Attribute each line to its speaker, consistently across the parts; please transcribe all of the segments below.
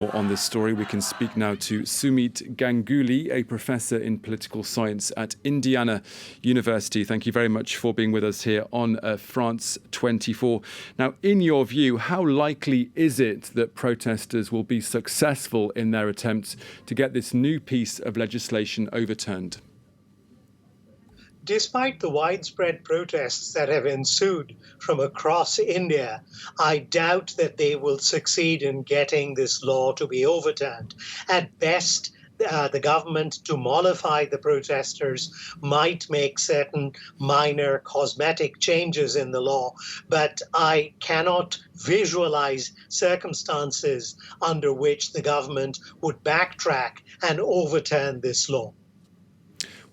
Speaker 1: On this story, we can speak now to Sumit Ganguly, a professor in political science at Indiana University. Thank you very much for being with us here on France 24. Now, in your view, how likely is it that protesters will be successful in their attempts to get this new piece of legislation overturned?
Speaker 2: Despite the widespread protests that have ensued from across India, I doubt that they will succeed in getting this law to be overturned. At best, the government, to mollify the protesters, might make certain minor cosmetic changes in the law, but I cannot visualize circumstances under which the government would backtrack and overturn this law.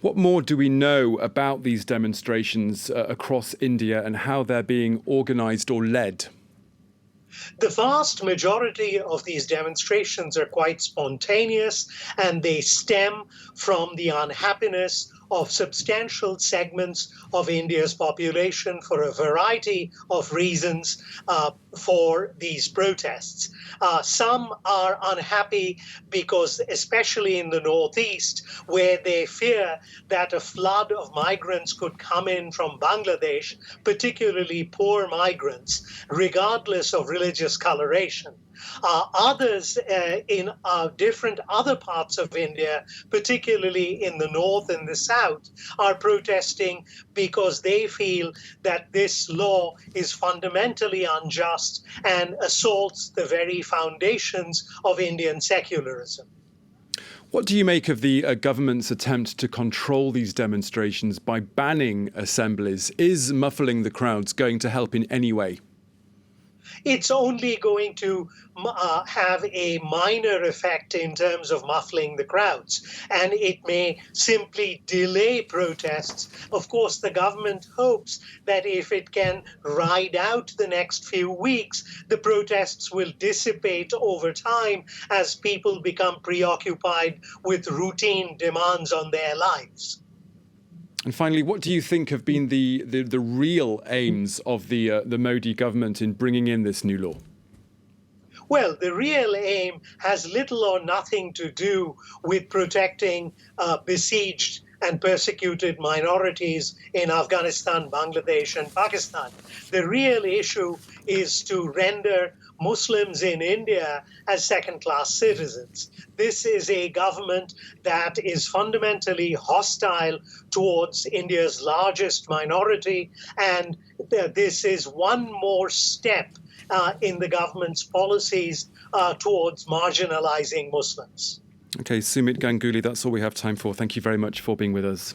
Speaker 1: What more do we know about these demonstrations across India and how they're being organised or led?
Speaker 2: The vast majority of these demonstrations are quite spontaneous, and they stem from the unhappiness of substantial segments of India's population for a variety of reasons for these protests. Some are unhappy because, especially in the Northeast, where they fear that a flood of migrants could come in from Bangladesh, particularly poor migrants, regardless of religious coloration. Others in different other parts of India, particularly in the north and the south, are protesting because they feel that this law is fundamentally unjust and assaults the very foundations of Indian secularism.
Speaker 1: What do you make of the government's attempt to control these demonstrations by banning assemblies? Is muffling the crowds going to help in any way?
Speaker 2: It's only going to have a minor effect in terms of muffling the crowds, and it may simply delay protests. Of course, the government hopes that if it can ride out the next few weeks, the protests will dissipate over time as people become preoccupied with routine demands on their lives.
Speaker 1: And finally, what do you think have been the real aims of the Modi government in bringing in this new law?
Speaker 2: Well, the real aim has little or nothing to do with protecting besieged and persecuted minorities in Afghanistan, Bangladesh, and Pakistan. The real issue is to render Muslims in India as second-class citizens. This is a government that is fundamentally hostile towards India's largest minority, and this is one more step in the government's policies towards marginalizing Muslims.
Speaker 1: Okay, Sumit Ganguly, that's all we have time for. Thank you very much for being with us.